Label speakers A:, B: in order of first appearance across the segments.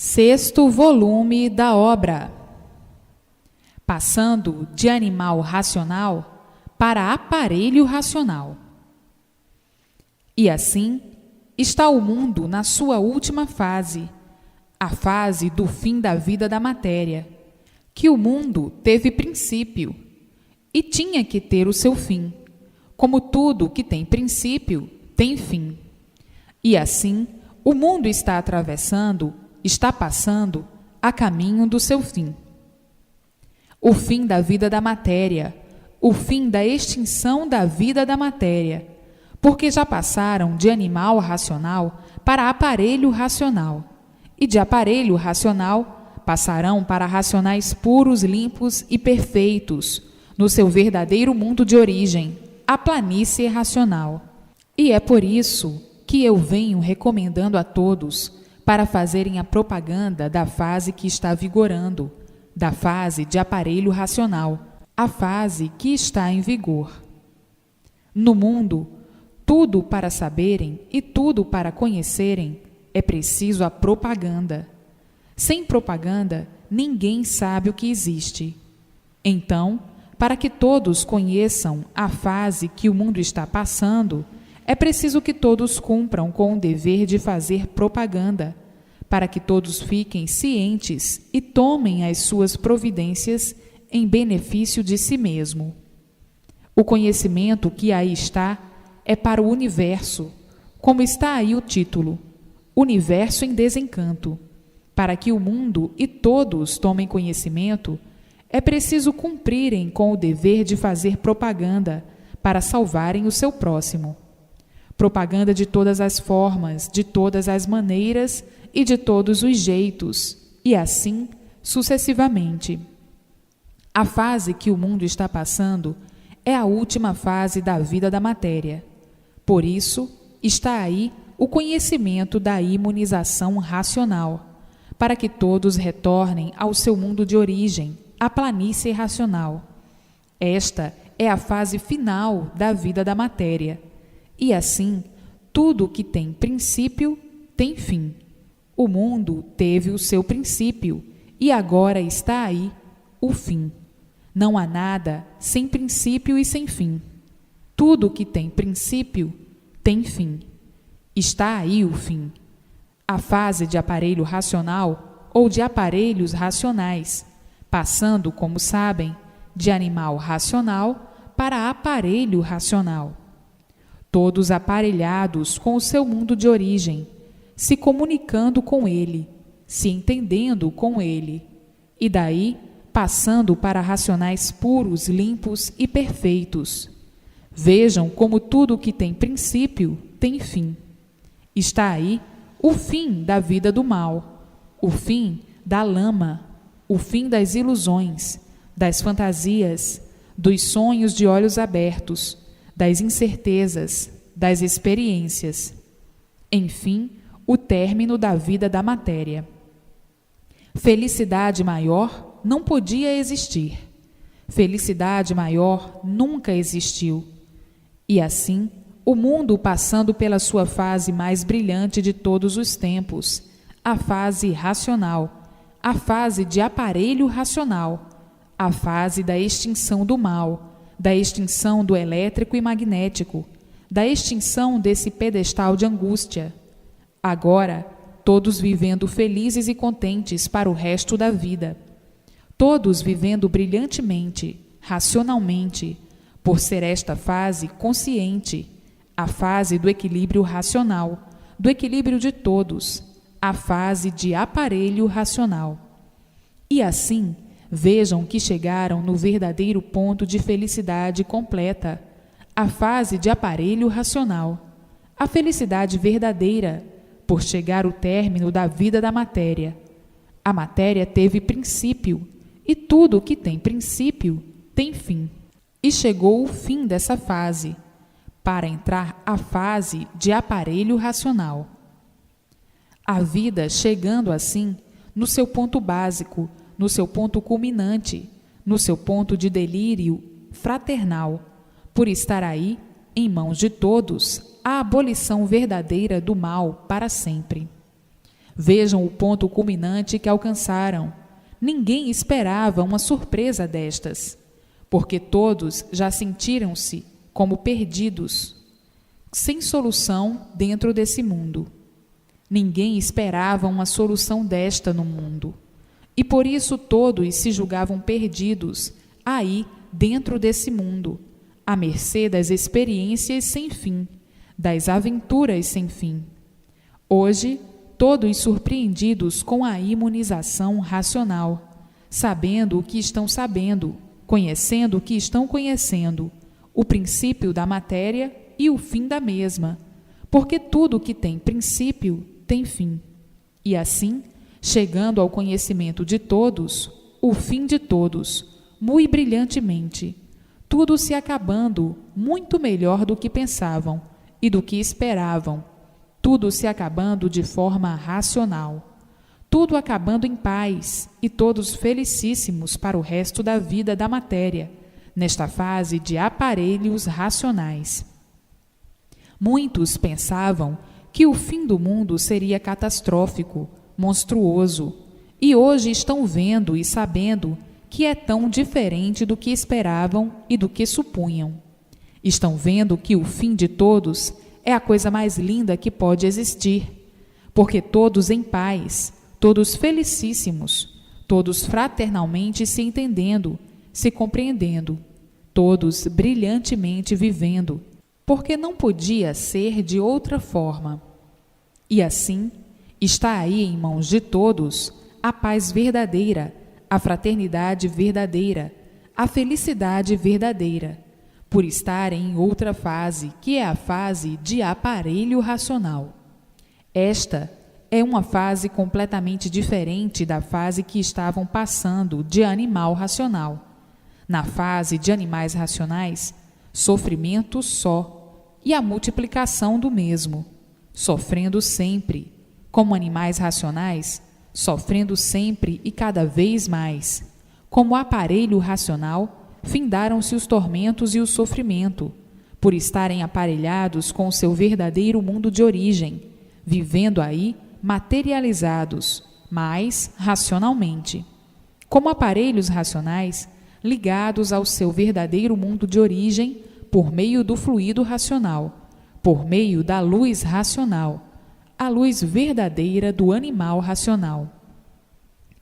A: Sexto volume da obra. Passando de animal racional para aparelho racional. E assim está o mundo na sua última fase, a fase do fim da vida da matéria, que o mundo teve princípio e tinha que ter o seu fim, como tudo que tem princípio tem fim. E assim o mundo está passando a caminho do seu fim. O fim da vida da matéria, o fim da extinção da vida da matéria, porque já passaram de animal racional para aparelho racional, e de aparelho racional passarão para racionais puros, limpos e perfeitos, no seu verdadeiro mundo de origem, a planície racional. E é por isso que eu venho recomendando a todos para fazerem a propaganda da fase que está vigorando, da fase de aparelho racional, a fase que está em vigor. No mundo, tudo para saberem e tudo para conhecerem é preciso a propaganda. Sem propaganda, ninguém sabe o que existe. Então, para que todos conheçam a fase que o mundo está passando, é preciso que todos cumpram com o dever de fazer propaganda, para que todos fiquem cientes e tomem as suas providências em benefício de si mesmo. O conhecimento que aí está é para o universo, como está aí o título, Universo em Desencanto. Para que o mundo e todos tomem conhecimento, é preciso cumprirem com o dever de fazer propaganda para salvarem o seu próximo. Propaganda de todas as formas, de todas as maneiras e de todos os jeitos, e assim sucessivamente. A fase que o mundo está passando é a última fase da vida da matéria. Por isso, está aí o conhecimento da imunização racional, para que todos retornem ao seu mundo de origem, a planície racional. Esta é a fase final da vida da matéria. E assim, tudo que tem princípio tem fim. O mundo teve o seu princípio e agora está aí o fim. Não há nada sem princípio e sem fim. Tudo que tem princípio tem fim. Está aí o fim. A fase de aparelho racional ou de aparelhos racionais, passando, como sabem, de animal racional para aparelho racional. Todos aparelhados com o seu mundo de origem, se comunicando com ele, se entendendo com ele, e daí passando para racionais puros, limpos e perfeitos. Vejam como tudo que tem princípio tem fim. Está aí o fim da vida do mal, o fim da lama, o fim das ilusões, das fantasias, dos sonhos de olhos abertos, das incertezas, das experiências. Enfim, o término da vida da matéria. Felicidade maior não podia existir. Felicidade maior nunca existiu. E assim, o mundo passando pela sua fase mais brilhante de todos os tempos, a fase racional, a fase de aparelho racional, a fase da extinção do mal, da extinção do elétrico e magnético, da extinção desse pedestal de angústia. Agora, todos vivendo felizes e contentes para o resto da vida. Todos vivendo brilhantemente, racionalmente, por ser esta fase consciente, a fase do equilíbrio racional, do equilíbrio de todos, a fase de aparelho racional. E assim, vejam que chegaram no verdadeiro ponto de felicidade completa, a fase de aparelho racional, a felicidade verdadeira, por chegar o término da vida da matéria. A matéria teve princípio, e tudo que tem princípio tem fim. E chegou o fim dessa fase, para entrar a fase de aparelho racional. A vida chegando assim no seu ponto básico, no seu ponto culminante, no seu ponto de delírio fraternal, por estar aí, em mãos de todos, a abolição verdadeira do mal para sempre. Vejam o ponto culminante que alcançaram. Ninguém esperava uma surpresa destas, porque todos já sentiram-se como perdidos, sem solução dentro desse mundo. Ninguém esperava uma solução desta no mundo, e por isso todos se julgavam perdidos aí dentro desse mundo, à mercê das experiências sem fim, das aventuras sem fim. Hoje, todos surpreendidos com a imunização racional, sabendo o que estão sabendo, conhecendo o que estão conhecendo, o princípio da matéria e o fim da mesma, porque tudo que tem princípio tem fim. E assim, chegando ao conhecimento de todos, o fim de todos, muito brilhantemente, tudo se acabando muito melhor do que pensavam e do que esperavam, tudo se acabando de forma racional, tudo acabando em paz e todos felicíssimos para o resto da vida da matéria, nesta fase de aparelhos racionais. Muitos pensavam que o fim do mundo seria catastrófico, monstruoso, e hoje estão vendo e sabendo que é tão diferente do que esperavam e do que supunham. Estão vendo que o fim de todos é a coisa mais linda que pode existir, porque todos em paz, todos felicíssimos, todos fraternalmente se entendendo, se compreendendo, todos brilhantemente vivendo, porque não podia ser de outra forma. E assim, está aí em mãos de todos a paz verdadeira, a fraternidade verdadeira, a felicidade verdadeira, por estarem em outra fase, que é a fase de aparelho racional. Esta é uma fase completamente diferente da fase que estavam passando de animal racional. Na fase de animais racionais, sofrimento só, e a multiplicação do mesmo, sofrendo sempre, como animais racionais, sofrendo sempre e cada vez mais. Como aparelho racional, findaram-se os tormentos e o sofrimento, por estarem aparelhados com o seu verdadeiro mundo de origem, vivendo aí materializados, mas racionalmente. Como aparelhos racionais, ligados ao seu verdadeiro mundo de origem por meio do fluido racional, por meio da luz racional, a luz verdadeira do animal racional.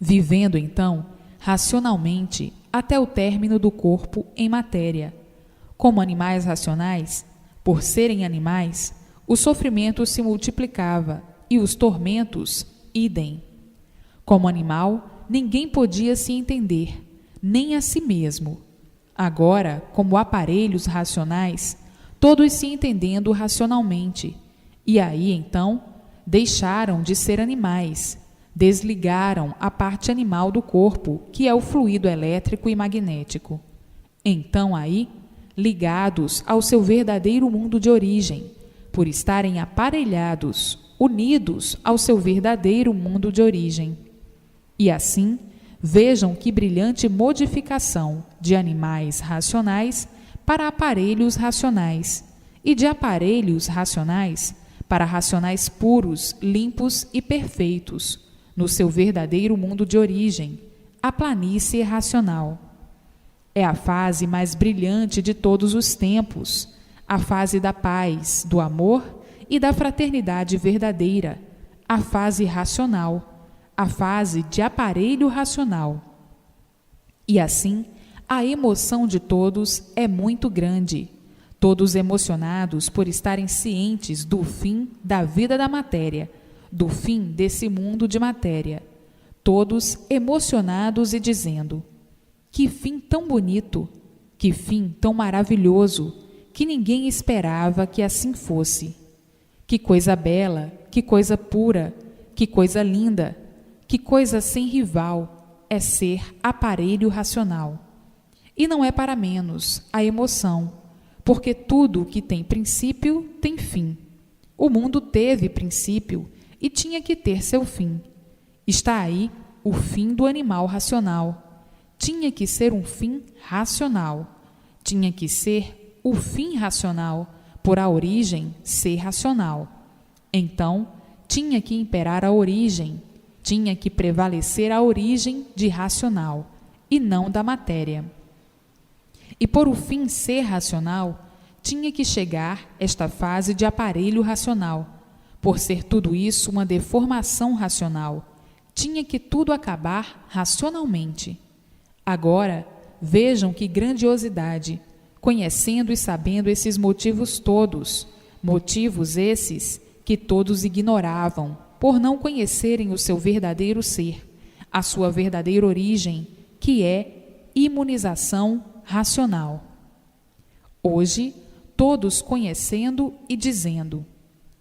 A: Vivendo, então, racionalmente até o término do corpo em matéria. Como animais racionais, por serem animais, o sofrimento se multiplicava e os tormentos, idem. Como animal, ninguém podia se entender, nem a si mesmo. Agora, como aparelhos racionais, todos se entendendo racionalmente, e aí, então, deixaram de ser animais, desligaram a parte animal do corpo, que é o fluido elétrico e magnético. Então, aí, ligados ao seu verdadeiro mundo de origem, por estarem aparelhados, unidos ao seu verdadeiro mundo de origem. E assim, vejam que brilhante modificação de animais racionais para aparelhos racionais, e de aparelhos racionais para racionais puros, limpos e perfeitos, no seu verdadeiro mundo de origem, a planície racional. É a fase mais brilhante de todos os tempos, a fase da paz, do amor e da fraternidade verdadeira, a fase racional, a fase de aparelho racional. E assim, a emoção de todos é muito grande, todos emocionados por estarem cientes do fim da vida da matéria, do fim desse mundo de matéria, todos emocionados e dizendo: que fim tão bonito, que fim tão maravilhoso, que ninguém esperava que assim fosse. Que coisa bela, que coisa pura, que coisa linda, que coisa sem rival é ser aparelho racional. E não é para menos a emoção, porque tudo que tem princípio tem fim. O mundo teve princípio e tinha que ter seu fim. Está aí o fim do animal racional. Tinha que ser um fim racional. Tinha que ser o fim racional, por a origem ser racional. Então, tinha que imperar a origem, tinha que prevalecer a origem de racional, e não da matéria. E por o fim ser racional, tinha que chegar esta fase de aparelho racional. Por ser tudo isso uma deformação racional, tinha que tudo acabar racionalmente. Agora, vejam que grandiosidade, conhecendo e sabendo esses motivos todos, motivos esses que todos ignoravam, por não conhecerem o seu verdadeiro ser, a sua verdadeira origem, que é imunização racional. Hoje, todos conhecendo e dizendo: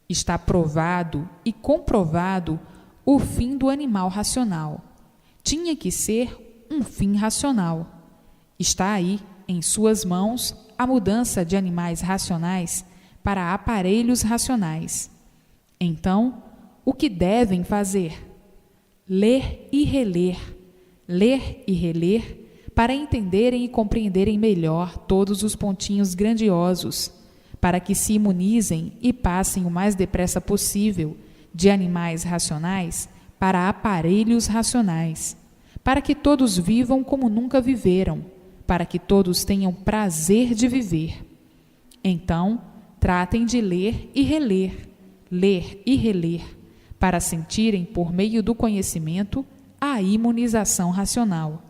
A: está provado e comprovado o fim do animal racional. Tinha que ser um fim racional. Está aí, em suas mãos, a mudança de animais racionais para aparelhos racionais. Então, o que devem fazer? Ler e reler, para entenderem e compreenderem melhor todos os pontinhos grandiosos, para que se imunizem e passem o mais depressa possível de animais racionais para aparelhos racionais, para que todos vivam como nunca viveram, para que todos tenham prazer de viver. Então, tratem de ler e reler, para sentirem, por meio do conhecimento, a imunização racional.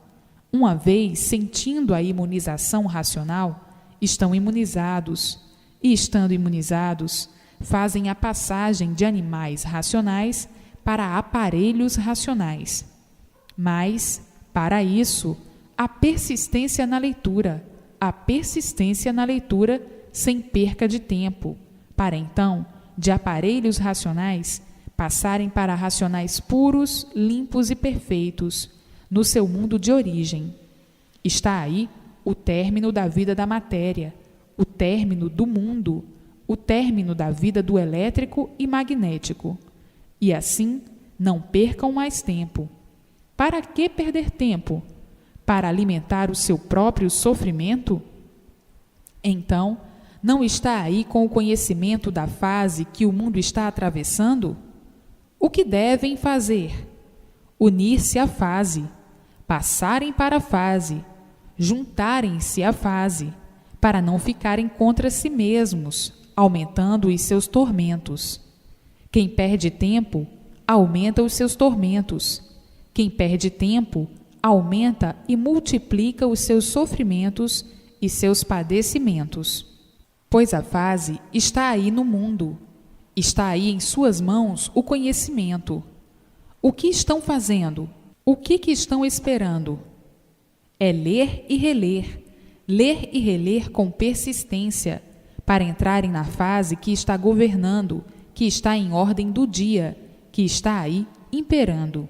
A: Uma vez sentindo a imunização racional, estão imunizados, e estando imunizados, fazem a passagem de animais racionais para aparelhos racionais. Mas, para isso, a persistência na leitura sem perca de tempo, para então, de aparelhos racionais, passarem para racionais puros, limpos e perfeitos, no seu mundo de origem. Está aí o término da vida da matéria, o término do mundo, o término da vida do elétrico e magnético. E assim, não percam mais tempo. Para que perder tempo? Para alimentar o seu próprio sofrimento? Então, não está aí com o conhecimento da fase que o mundo está atravessando? O que devem fazer? Unir-se à fase, passarem para a fase, juntarem-se à fase, para não ficarem contra si mesmos, aumentando os seus tormentos. Quem perde tempo, aumenta os seus tormentos. Quem perde tempo, aumenta e multiplica os seus sofrimentos e seus padecimentos. Pois a fase está aí no mundo, está aí em suas mãos o conhecimento. O que estão fazendo? O que estão esperando? É ler e reler com persistência, para entrarem na fase que está governando, que está em ordem do dia, que está aí imperando.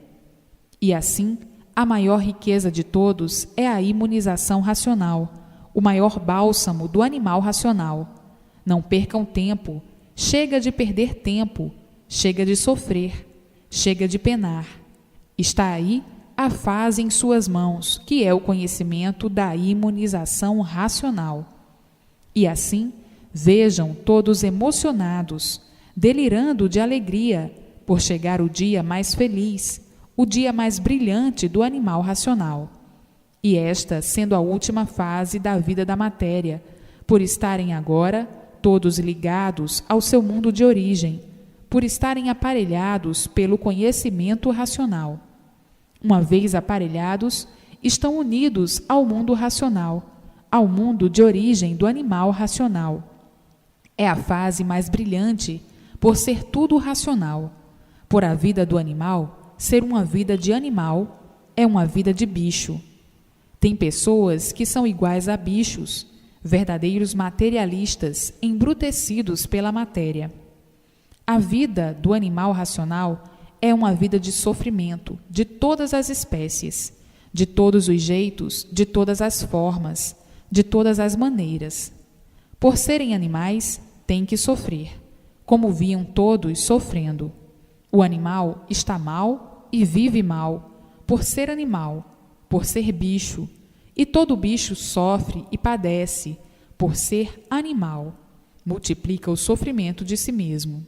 A: E assim, a maior riqueza de todos é a imunização racional, o maior bálsamo do animal racional. Não percam tempo, chega de perder tempo, chega de sofrer, chega de penar. Está aí a fase em suas mãos, que é o conhecimento da imunização racional. E assim, vejam todos emocionados, delirando de alegria, por chegar o dia mais feliz, o dia mais brilhante do animal racional. E esta sendo a última fase da vida da matéria, por estarem agora todos ligados ao seu mundo de origem, por estarem aparelhados pelo conhecimento racional. Uma vez aparelhados, estão unidos ao mundo racional, ao mundo de origem do animal racional. É a fase mais brilhante, por ser tudo racional. Por a vida do animal ser uma vida de animal, é uma vida de bicho. Tem pessoas que são iguais a bichos, verdadeiros materialistas, embrutecidos pela matéria. A vida do animal racional é uma vida de sofrimento, de todas as espécies, de todos os jeitos, de todas as formas, de todas as maneiras. Por serem animais, têm que sofrer, como viam todos sofrendo. O animal está mal e vive mal, por ser animal, por ser bicho, e todo bicho sofre e padece, por ser animal, multiplica o sofrimento de si mesmo.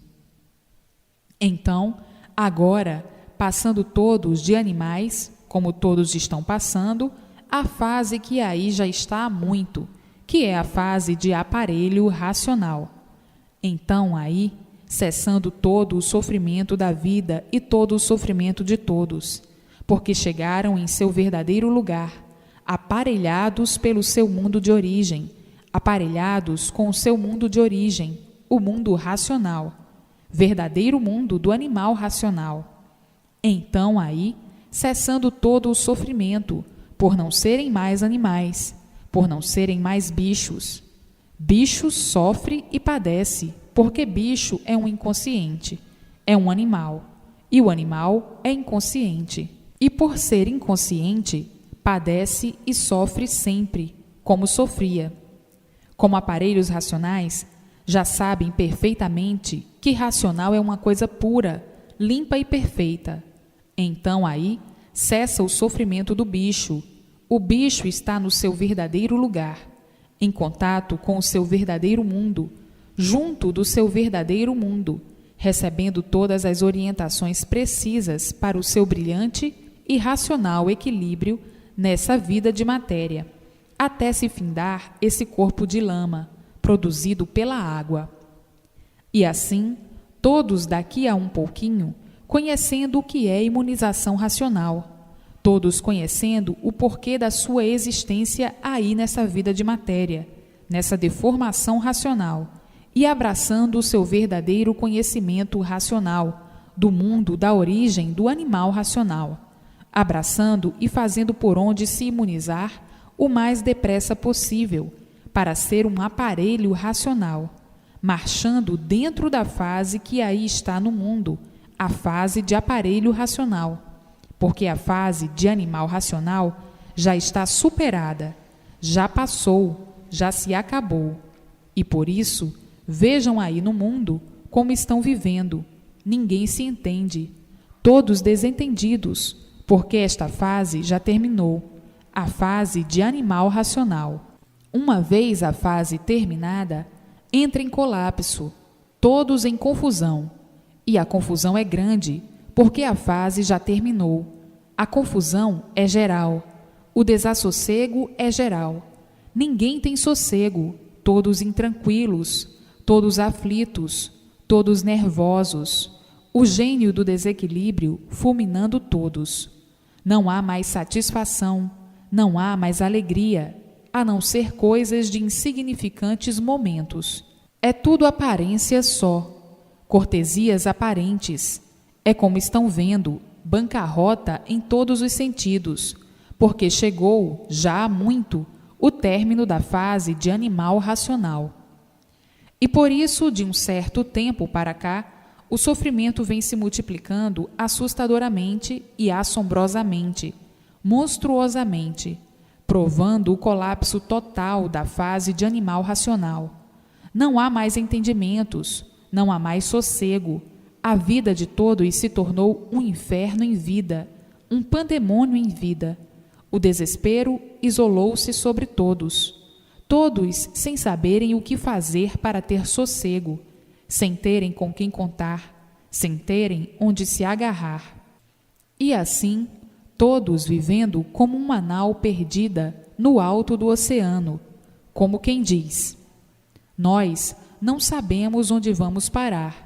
A: Então, agora, passando todos de animais, como todos estão passando, a fase que aí já está há muito, que é a fase de aparelho racional. Então, aí, cessando todo o sofrimento da vida e todo o sofrimento de todos, porque chegaram em seu verdadeiro lugar, aparelhados pelo seu mundo de origem, aparelhados com o seu mundo de origem, o mundo racional, verdadeiro mundo do animal racional. Então, aí, cessando todo o sofrimento, por não serem mais animais, por não serem mais bichos. Bicho sofre e padece, porque bicho é um inconsciente, é um animal, e o animal é inconsciente. E por ser inconsciente, padece e sofre sempre, como sofria. Como aparelhos racionais, já sabem perfeitamente que racional é uma coisa pura, limpa e perfeita. Então aí cessa o sofrimento do bicho. O bicho está no seu verdadeiro lugar, em contato com o seu verdadeiro mundo, junto do seu verdadeiro mundo, recebendo todas as orientações precisas para o seu brilhante e racional equilíbrio nessa vida de matéria, até se findar esse corpo de lama, produzido pela água. E assim, todos daqui a um pouquinho, conhecendo o que é imunização racional, todos conhecendo o porquê da sua existência aí nessa vida de matéria, nessa deformação racional, e abraçando o seu verdadeiro conhecimento racional do mundo da origem do animal racional, abraçando e fazendo por onde se imunizar o mais depressa possível, para ser um aparelho racional, marchando dentro da fase que aí está no mundo, a fase de aparelho racional, porque a fase de animal racional já está superada, já passou, já se acabou. E por isso, vejam aí no mundo como estão vivendo. Ninguém se entende, todos desentendidos, porque esta fase já terminou, a fase de animal racional. Uma vez a fase terminada, entra em colapso, todos em confusão. E a confusão é grande, porque a fase já terminou. A confusão é geral, o desassossego é geral. Ninguém tem sossego, todos intranquilos, todos aflitos, todos nervosos. O gênio do desequilíbrio fulminando todos. Não há mais satisfação, não há mais alegria, a não ser coisas de insignificantes momentos. É tudo aparência só, cortesias aparentes. É como estão vendo, bancarrota em todos os sentidos, porque chegou, já há muito, o término da fase de animal racional. E por isso, de um certo tempo para cá, o sofrimento vem se multiplicando assustadoramente e assombrosamente, monstruosamente, provando o colapso total da fase de animal racional. Não há mais entendimentos, não há mais sossego. A vida de todos se tornou um inferno em vida, um pandemônio em vida. O desespero isolou-se sobre todos, todos sem saberem o que fazer para ter sossego, sem terem com quem contar, sem terem onde se agarrar. E assim, todos vivendo como uma nau perdida no alto do oceano, como quem diz: nós não sabemos onde vamos parar.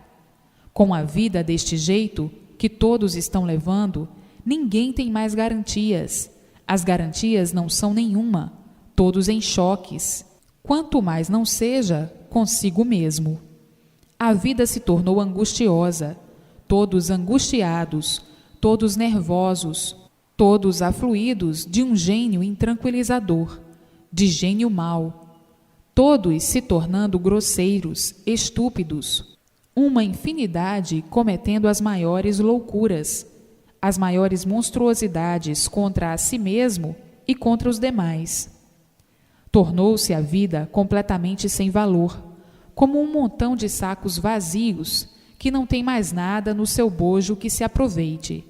A: Com a vida deste jeito que todos estão levando, ninguém tem mais garantias. As garantias não são nenhuma, todos em choques. Quanto mais não seja consigo mesmo. A vida se tornou angustiosa, todos angustiados, todos nervosos, todos afluídos de um gênio intranquilizador, de gênio mau, todos se tornando grosseiros, estúpidos, uma infinidade cometendo as maiores loucuras, as maiores monstruosidades contra a si mesmo e contra os demais. Tornou-se a vida completamente sem valor, como um montão de sacos vazios que não tem mais nada no seu bojo que se aproveite,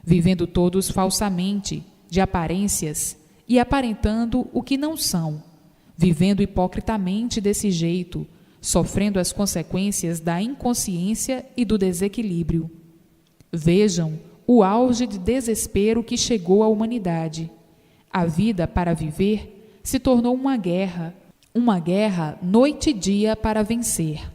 A: vivendo todos falsamente, de aparências, e aparentando o que não são, vivendo hipocritamente desse jeito, sofrendo as consequências da inconsciência e do desequilíbrio. Vejam o auge de desespero que chegou à humanidade. A vida para viver se tornou uma guerra noite e dia para vencer.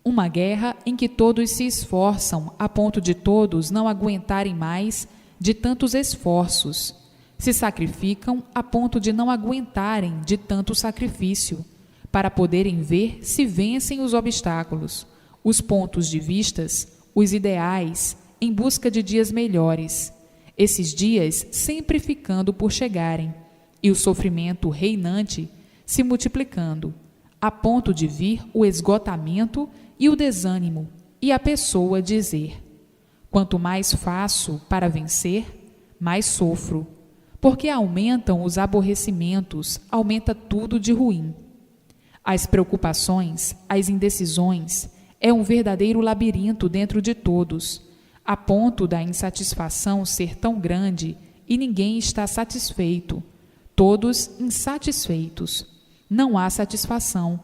A: Uma guerra em que todos se esforçam a ponto de todos não aguentarem mais de tantos esforços. Se sacrificam a ponto de não aguentarem de tanto sacrifício, para poderem ver se vencem os obstáculos, os pontos de vistas, os ideais, em busca de dias melhores, esses dias sempre ficando por chegarem, e o sofrimento reinante se multiplicando, a ponto de vir o esgotamento e o desânimo, e a pessoa dizer: quanto mais faço para vencer, mais sofro, porque aumentam os aborrecimentos, aumenta tudo de ruim. As preocupações, as indecisões, é um verdadeiro labirinto dentro de todos, a ponto da insatisfação ser tão grande e ninguém está satisfeito, todos insatisfeitos. Não há satisfação.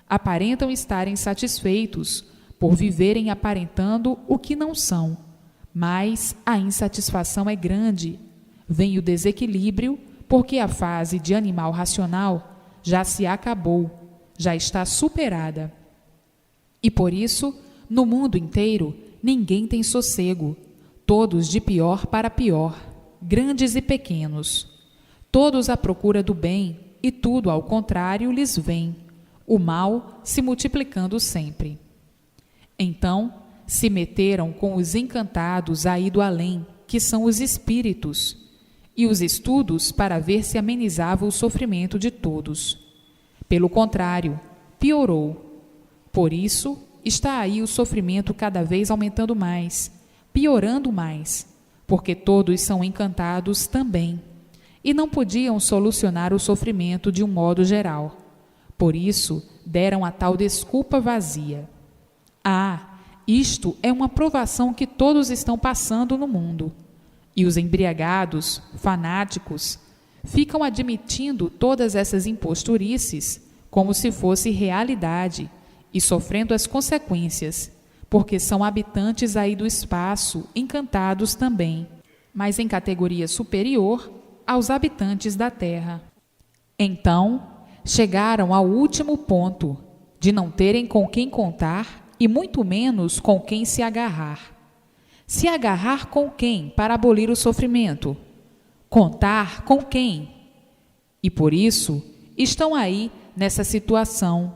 A: Aparentam estar insatisfeitos por viverem aparentando o que não são, mas a insatisfação é grande. Vem o desequilíbrio, porque a fase de animal racional já se acabou, já está superada. E por isso, no mundo inteiro, ninguém tem sossego, todos de pior para pior, grandes e pequenos, todos à procura do bem, e tudo ao contrário lhes vem, o mal se multiplicando sempre. Então, se meteram com os encantados aí do além, que são os espíritos, e os estudos para ver se amenizava o sofrimento de todos. Pelo contrário, piorou. Por isso, está aí o sofrimento cada vez aumentando mais, piorando mais, porque todos são encantados também, e não podiam solucionar o sofrimento de um modo geral. Por isso, deram a tal desculpa vazia. Isto é uma provação que todos estão passando no mundo. E os embriagados, fanáticos, ficam admitindo todas essas imposturices como se fosse realidade e sofrendo as consequências, porque são habitantes aí do espaço, encantados também, mas em categoria superior aos habitantes da terra. Então, chegaram ao último ponto, de não terem com quem contar e muito menos com quem se agarrar. Se agarrar com quem para abolir o sofrimento? Contar com quem? E por isso estão aí nessa situação,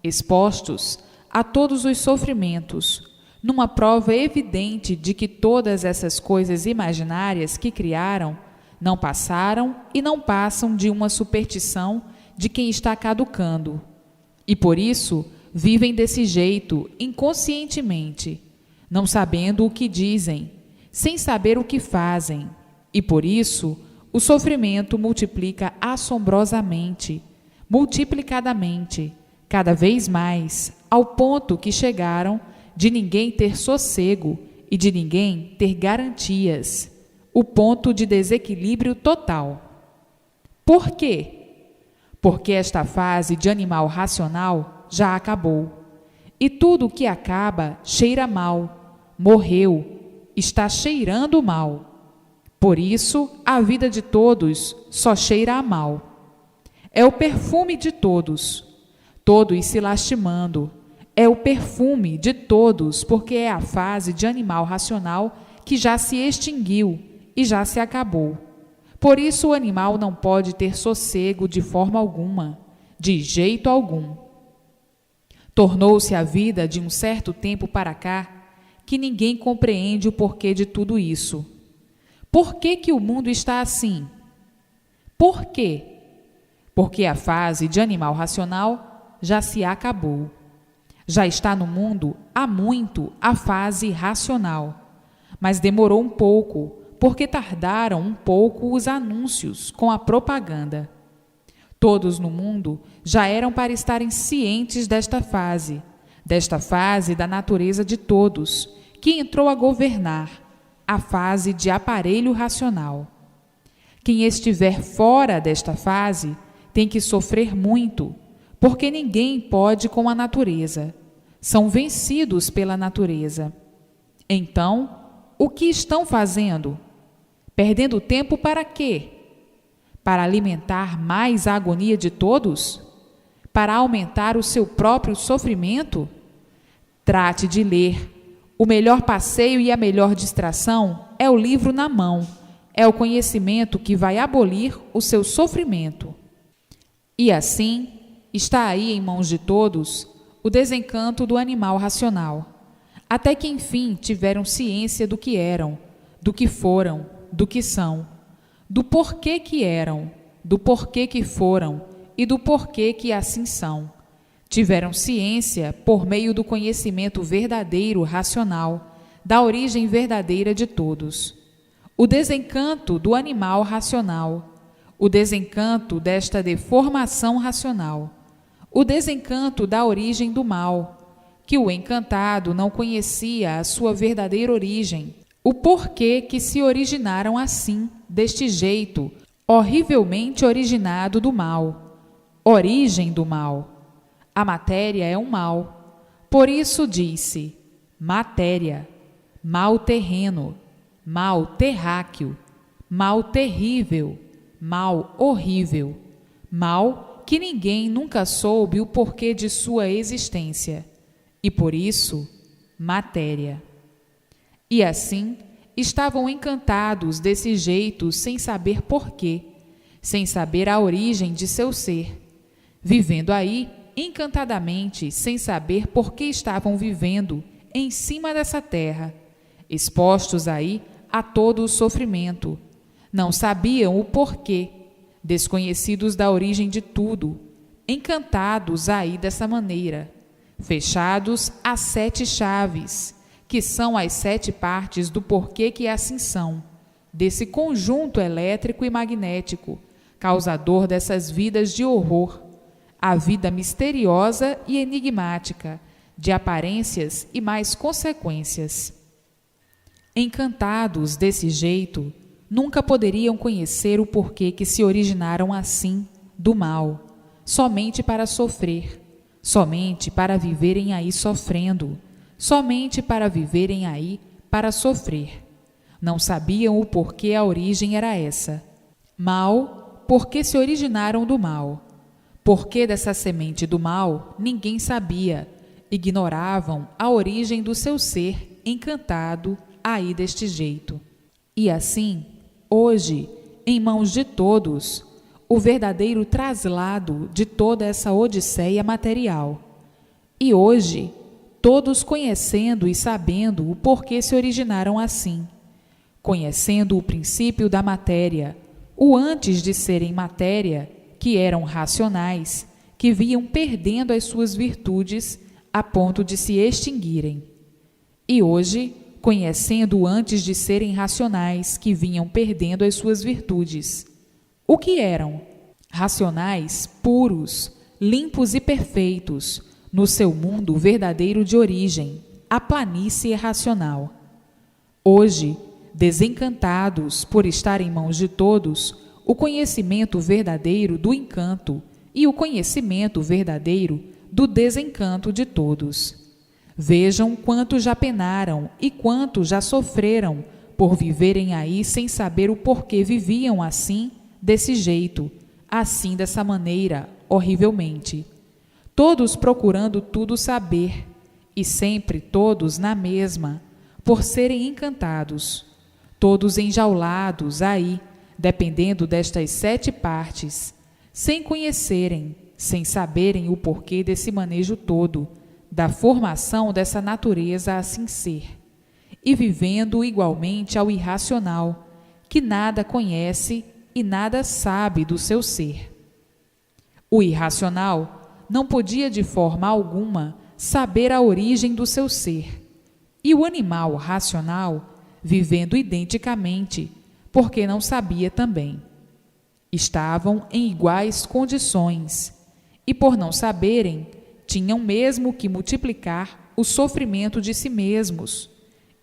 A: expostos a todos os sofrimentos, numa prova evidente de que todas essas coisas imaginárias que criaram não passaram e não passam de uma superstição de quem está caducando. E por isso vivem desse jeito, inconscientemente, não sabendo o que dizem, sem saber o que fazem. E por isso o sofrimento multiplica assombrosamente, multiplicadamente, cada vez mais, ao ponto que chegaram de ninguém ter sossego e de ninguém ter garantias, o ponto de desequilíbrio total. Por quê? Porque esta fase de animal racional já acabou. E tudo o que acaba cheira mal, morreu, está cheirando mal. Por isso, a vida de todos só cheira a mal. É o perfume de todos, todos se lastimando. É o perfume de todos, porque é a fase de animal racional que já se extinguiu e já se acabou. Por isso o animal não pode ter sossego de forma alguma, de jeito algum. Tornou-se a vida de um certo tempo para cá que ninguém compreende o porquê de tudo isso. Por que que o mundo está assim? Por quê? Porque a fase de animal racional já se acabou. Já está no mundo há muito a fase racional, mas demorou um pouco, porque tardaram um pouco os anúncios com a propaganda. Todos no mundo já eram para estarem cientes desta fase da natureza de todos, que entrou a governar, a fase de aparelho racional. Quem estiver fora desta fase tem que sofrer muito, porque ninguém pode com a natureza. São vencidos pela natureza. Então, o que estão fazendo? Perdendo tempo para quê? Para alimentar mais a agonia de todos? Para aumentar o seu próprio sofrimento? Trate de ler. O melhor passeio e a melhor distração é o livro na mão. É o conhecimento que vai abolir o seu sofrimento. E assim, está aí em mãos de todos o desencanto do animal racional, até que enfim tiveram ciência do que eram, do que foram, do que são, do porquê que eram, do porquê que foram e do porquê que assim são. Tiveram ciência por meio do conhecimento verdadeiro, racional, da origem verdadeira de todos. O desencanto do animal racional, o desencanto desta deformação racional, o desencanto da origem do mal, que o encantado não conhecia a sua verdadeira origem, o porquê que se originaram assim, deste jeito, horrivelmente originado do mal, origem do mal. A matéria é um mal, por isso disse, matéria, mal terreno, mal terráqueo, mal terrível, mal horrível, mal que ninguém nunca soube o porquê de sua existência, e por isso, matéria. E assim, estavam encantados desse jeito sem saber porquê, sem saber a origem de seu ser, vivendo aí encantadamente, sem saber por que estavam vivendo em cima dessa terra, expostos aí a todo o sofrimento. Não sabiam o porquê, desconhecidos da origem de tudo, encantados aí dessa maneira, fechados a 7 chaves, que são as 7 partes do porquê que assim são, desse conjunto elétrico e magnético, causador dessas vidas de horror, a vida misteriosa e enigmática, de aparências e mais consequências. Encantados desse jeito, nunca poderiam conhecer o porquê que se originaram assim, do mal, somente para sofrer, somente para viverem aí sofrendo, somente para viverem aí para sofrer. Não sabiam o porquê a origem era essa. Mal, porque se originaram do mal. Porquê dessa semente do mal, ninguém sabia. Ignoravam a origem do seu ser encantado aí deste jeito. E assim, hoje, em mãos de todos, o verdadeiro traslado de toda essa odisseia material. E hoje, todos conhecendo e sabendo o porquê se originaram assim, conhecendo o princípio da matéria, o antes de serem matéria, que eram racionais, que viam perdendo as suas virtudes a ponto de se extinguirem. E hoje, conhecendo o antes de serem racionais, que vinham perdendo as suas virtudes. O que eram? Racionais, puros, limpos e perfeitos, no seu mundo verdadeiro de origem, a planície racional. Hoje, desencantados por estar em mãos de todos, o conhecimento verdadeiro do encanto e o conhecimento verdadeiro do desencanto de todos. Vejam quanto já penaram e quanto já sofreram por viverem aí sem saber o porquê viviam assim, desse jeito, assim dessa maneira, horrivelmente. Todos procurando tudo saber, e sempre todos na mesma, por serem encantados, todos enjaulados aí, dependendo destas 7 partes, sem conhecerem, sem saberem o porquê desse manejo todo, da formação dessa natureza assim ser, e vivendo igualmente ao irracional, que nada conhece e nada sabe do seu ser. O irracional não podia de forma alguma saber a origem do seu ser, e o animal racional, vivendo identicamente, porque não sabia também. Estavam em iguais condições, e por não saberem, tinham mesmo que multiplicar o sofrimento de si mesmos,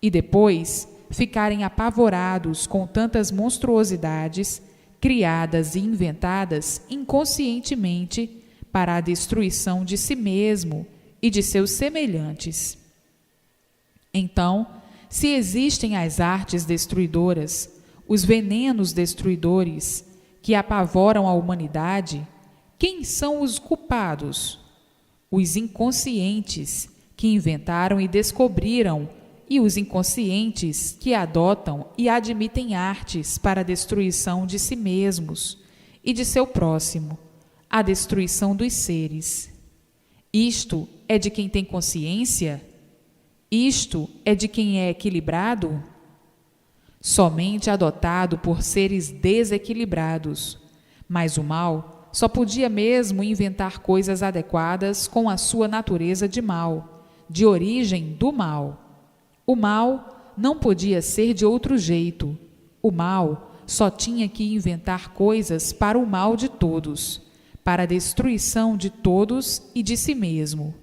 A: e depois ficarem apavorados com tantas monstruosidades, criadas e inventadas inconscientemente para a destruição de si mesmo e de seus semelhantes. Então, se existem as artes destruidoras, os venenos destruidores que apavoram a humanidade, quem são os culpados? Os inconscientes que inventaram e descobriram, e os inconscientes que adotam e admitem artes para a destruição de si mesmos e de seu próximo, a destruição dos seres. Isto é de quem tem consciência? Isto é de quem é equilibrado? Somente adotado por seres desequilibrados, mas o mal só podia mesmo inventar coisas adequadas com a sua natureza de mal, de origem do mal. O mal não podia ser de outro jeito. O mal só tinha que inventar coisas para o mal de todos, para a destruição de todos e de si mesmo.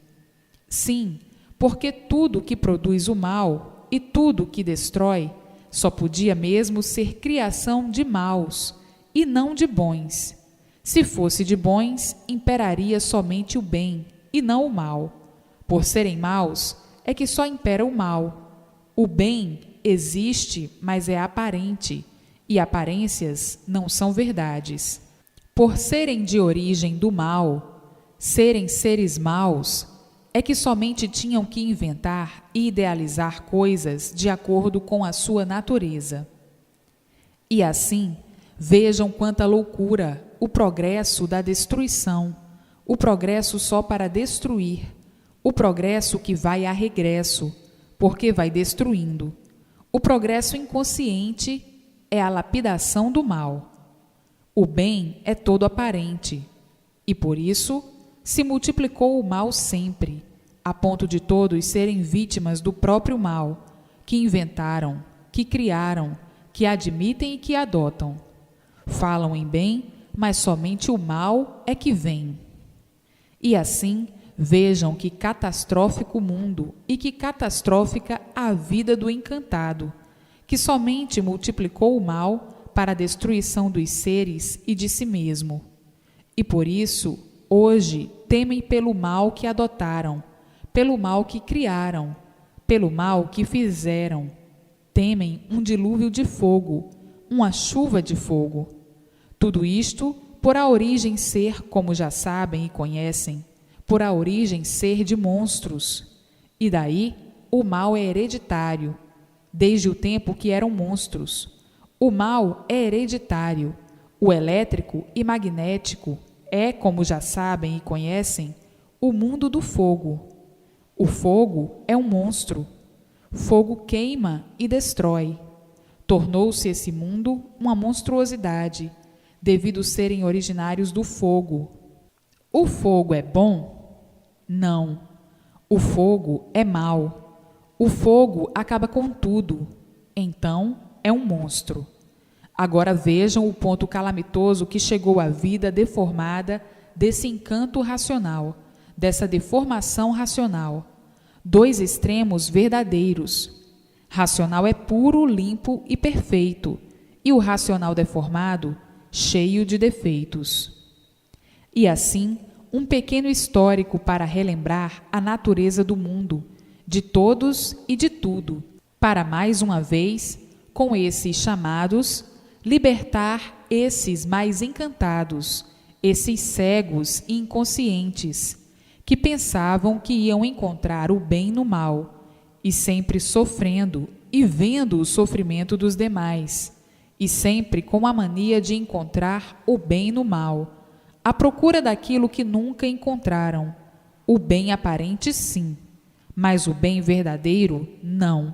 A: Sim, porque tudo que produz o mal e tudo que destrói só podia mesmo ser criação de maus e não de bons. Se fosse de bons, imperaria somente o bem e não o mal. Por serem maus, é que só impera o mal. O bem existe, mas é aparente, e aparências não são verdades. Por serem de origem do mal, serem seres maus, é que somente tinham que inventar e idealizar coisas de acordo com a sua natureza. E assim, vejam quanta loucura, o progresso da destruição, o progresso só para destruir, o progresso que vai a regresso, porque vai destruindo. O progresso inconsciente é a lapidação do mal. O bem é todo aparente, e por isso se multiplicou o mal sempre, a ponto de todos serem vítimas do próprio mal, que inventaram, que criaram, que admitem e que adotam. Falam em bem, mas somente o mal é que vem. E assim, vejam que catastrófico mundo e que catastrófica a vida do encantado, que somente multiplicou o mal para a destruição dos seres e de si mesmo. E por isso, hoje, temem pelo mal que adotaram, pelo mal que criaram, pelo mal que fizeram. Temem um dilúvio de fogo, uma chuva de fogo. Tudo isto por a origem ser, como já sabem e conhecem, por a origem ser de monstros. E daí o mal é hereditário, desde o tempo que eram monstros. O mal é hereditário. O elétrico e magnético é, como já sabem e conhecem, o mundo do fogo. O fogo é um monstro. Fogo queima e destrói. Tornou-se esse mundo uma monstruosidade, devido serem originários do fogo. O fogo é bom? Não. O fogo é mau. O fogo acaba com tudo. Então, é um monstro. Agora vejam o ponto calamitoso que chegou à vida deformada desse encanto racional, dessa deformação racional. Dois extremos verdadeiros. Racional é puro, limpo e perfeito, e o racional deformado, cheio de defeitos. E assim, um pequeno histórico para relembrar a natureza do mundo, de todos e de tudo, para mais uma vez, com esses chamados, libertar esses mais encantados, esses cegos e inconscientes, que pensavam que iam encontrar o bem no mal, e sempre sofrendo e vendo o sofrimento dos demais, e sempre com a mania de encontrar o bem no mal, à procura daquilo que nunca encontraram. O bem aparente, sim, mas o bem verdadeiro, não.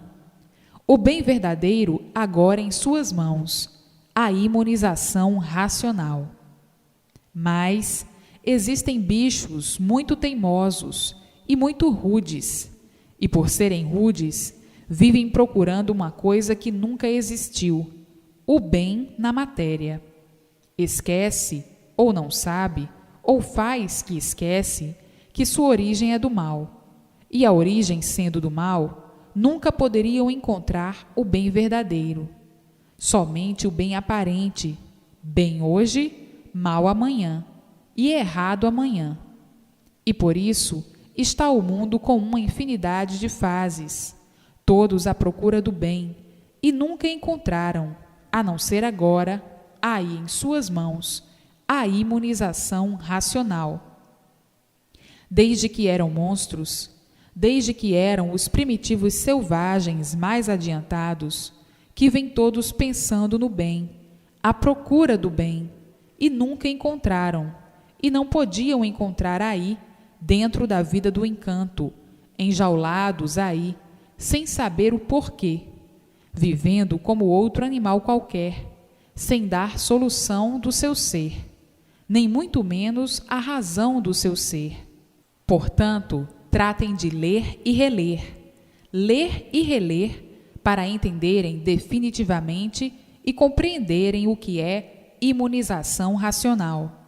A: O bem verdadeiro agora em suas mãos, a imunização racional. Mas existem bichos muito teimosos e muito rudes, e por serem rudes, vivem procurando uma coisa que nunca existiu, o bem na matéria. Esquece, ou não sabe, ou faz que esquece, que sua origem é do mal, e a origem sendo do mal, nunca poderiam encontrar o bem verdadeiro. Somente o bem aparente, bem hoje, mal amanhã, e errado amanhã. E por isso está o mundo com uma infinidade de fases, todos à procura do bem, e nunca encontraram, a não ser agora, aí em suas mãos, a imunização racional. Desde que eram monstros, desde que eram os primitivos selvagens mais adiantados, que vêm todos pensando no bem, à procura do bem, e nunca encontraram, e não podiam encontrar aí, dentro da vida do encanto, enjaulados aí, sem saber o porquê, vivendo como outro animal qualquer, sem dar solução do seu ser, nem muito menos a razão do seu ser. Portanto, tratem de ler e reler, para entenderem definitivamente e compreenderem o que é imunização racional.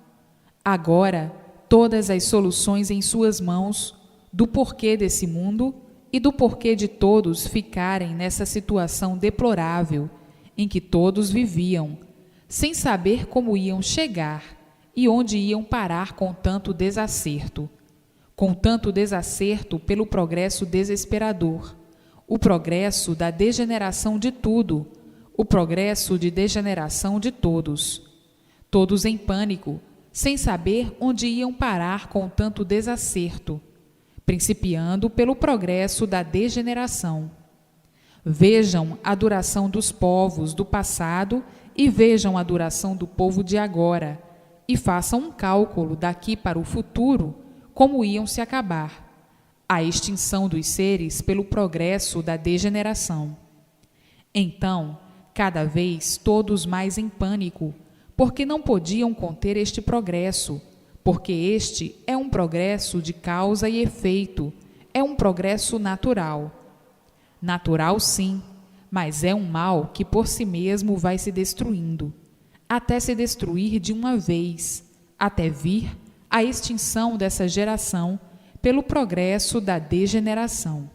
A: Agora, todas as soluções em suas mãos, do porquê desse mundo e do porquê de todos ficarem nessa situação deplorável em que todos viviam, sem saber como iam chegar e onde iam parar com tanto desacerto pelo progresso desesperador, o progresso da degeneração de tudo, o progresso de degeneração de todos. Todos em pânico, sem saber onde iam parar com tanto desacerto, principiando pelo progresso da degeneração. Vejam a duração dos povos do passado e vejam a duração do povo de agora, e façam um cálculo daqui para o futuro, como iam se acabar a extinção dos seres pelo progresso da degeneração. Então, cada vez todos mais em pânico, porque não podiam conter este progresso, porque este é um progresso de causa e efeito, é um progresso natural. Natural, sim, mas é um mal que por si mesmo vai se destruindo, até se destruir de uma vez, até vir a extinção dessa geração pelo progresso da degeneração.